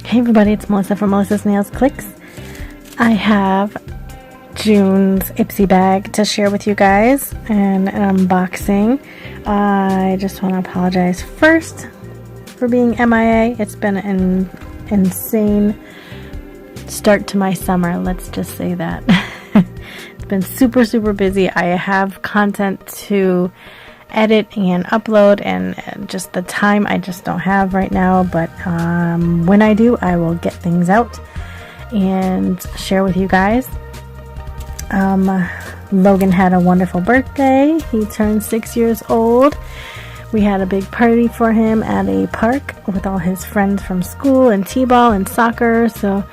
Hey everybody, it's Melissa from Melissanailzcliques. I have June's Ipsy bag to share with you guys and an unboxing. I just want to apologize first for being MIA. It's been an insane start to my summer, let's just say that. It's been super busy. I have content to edit and upload, and just the time I just don't have right now, but when I do, I will get things out and share with you guys. Logan had a wonderful birthday. He turned 6 years old. We had a big party for him at a park with all his friends from school, and t-ball and soccer. So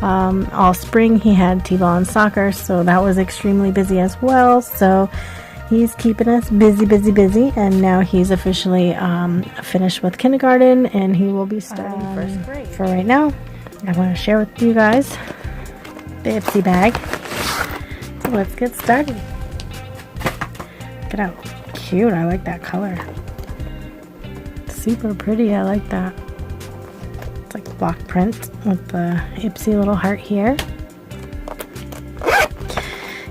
all spring he had t-ball and soccer, so that was extremely busy as well. So he's keeping us busy, and now he's officially finished with kindergarten, and he will be starting first grade. For right now, I want to share with you guys the Ipsy bag. So let's get started. Look at how cute, I like that color. Super pretty, I like that. It's like block print with the Ipsy little heart here.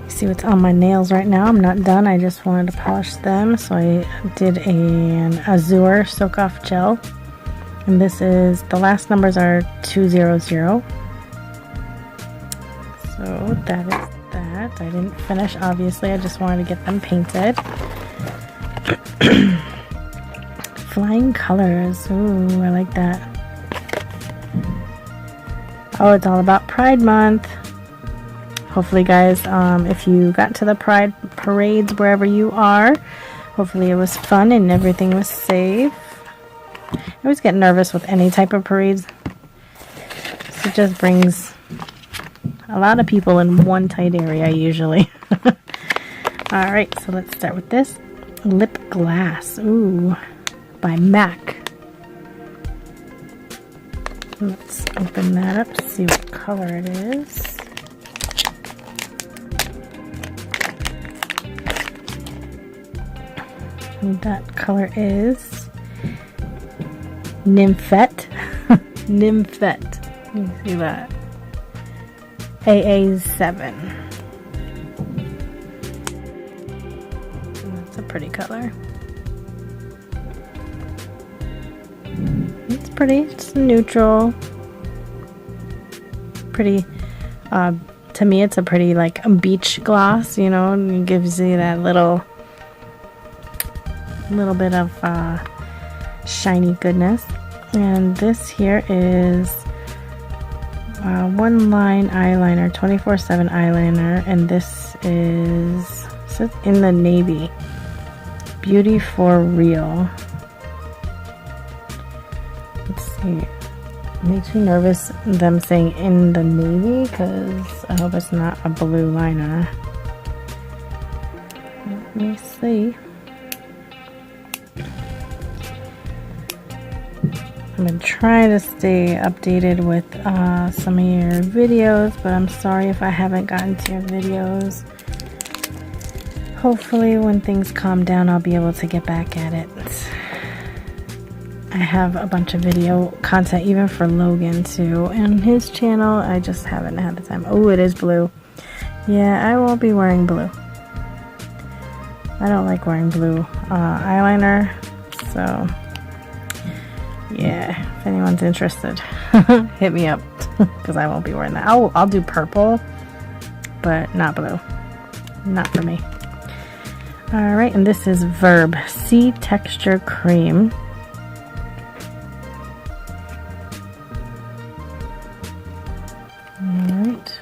See what's on my nails right now. I'm not done. I just wanted to polish them, so I did an Azure soak off gel, and this is, the last numbers are 200. So that is that. I didn't finish, obviously. I just wanted to get them painted. Flying colors. Ooh, I like that. Oh, it's all about Pride Month. Hopefully, guys, if you got to the Pride parades wherever you are, hopefully it was fun and everything was safe. I always get nervous with any type of parades. It just brings a lot of people in one tight area usually. Alright, so let's start with this. Lip Glass. Ooh, by MAC. Let's open that up, see what color it is. That color is Nymphette. Nymphette. You see that? AA7. That's a pretty color. It's pretty. It's neutral. Pretty. To me, it's a pretty like a beach gloss. You know, and it gives you that little bit of shiny goodness. And this here is one line eyeliner, 24/7 eyeliner, and this is in the navy. Beauty for Real. Let's see. It makes me nervous them saying in the navy, because I hope it's not a blue liner. Let me see. I've been trying to stay updated with some of your videos, but I'm sorry if I haven't gotten to your videos. Hopefully when things calm down, I'll be able to get back at it. I have a bunch of video content even for Logan too, and his channel. I just haven't had the time. Oh, it is blue. Yeah, I won't be wearing blue. I don't like wearing blue eyeliner, so yeah, if anyone's interested, hit me up, because I won't be wearing that. I'll do purple, but not blue. Not for me. Alright, and this is Verb Sea Texture Cream. Alright.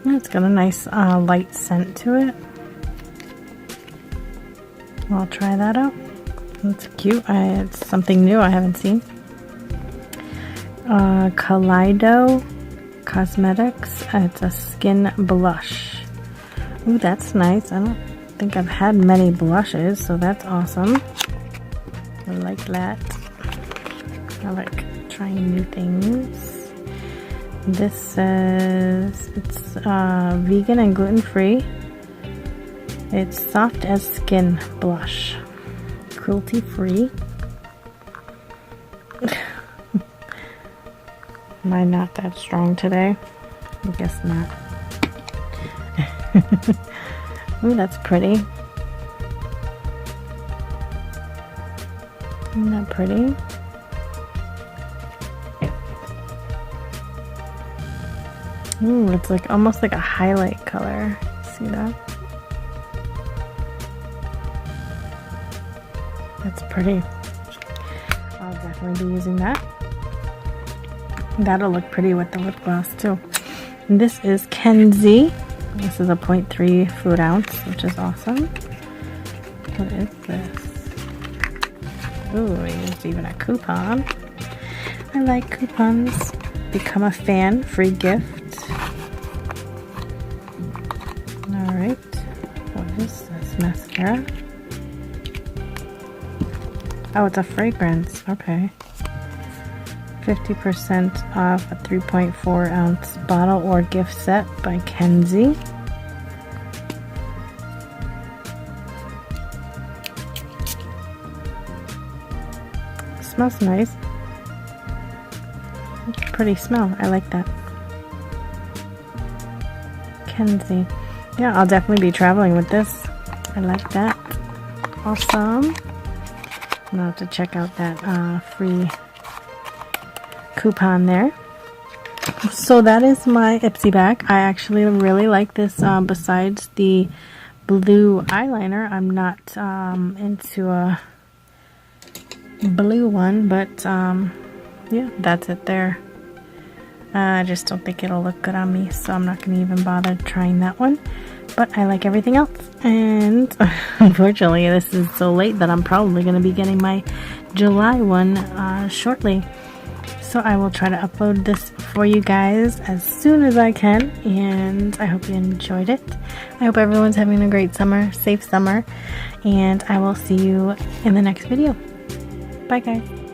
It's got a nice light scent to it. I'll try that out. It's cute. It's something new I haven't seen. Kaleido Cosmetics. It's a skin blush. Ooh, that's nice. I don't think I've had many blushes, so that's awesome. I like that. I like trying new things. This says it's vegan and gluten-free. It's soft as skin blush. Cruelty-free. Am I not that strong today? I guess not. Ooh, that's pretty. Isn't that pretty? Ooh, it's like almost like a highlight color. See that? That's pretty. I'll definitely be using that. That'll look pretty with the lip gloss too. And this is Kenzie. This is a 0.3 fluid ounce, which is awesome. What is this? Ooh, I used even a coupon. I like coupons. Become a fan, free gift. Alright. What is this? Mascara? Oh, it's a fragrance. Okay. 50% off a 3.4 ounce bottle or gift set by Kenzie. Smells nice. It's a pretty smell. I like that. Kenzie. Yeah, I'll definitely be traveling with this. I like that. Awesome. I'll have to check out that free coupon there. So that is my Ipsy bag. I actually really like this. Besides the blue eyeliner, I'm not into a blue one, but yeah, that's it there. I just don't think it'll look good on me, so I'm not going to even bother trying that one. But I like everything else, and unfortunately this is so late that I'm probably going to be getting my July one shortly. So I will try to upload this for you guys as soon as I can, and I hope you enjoyed it. I hope everyone's having a great summer, safe summer, and I will see you in the next video. Bye guys.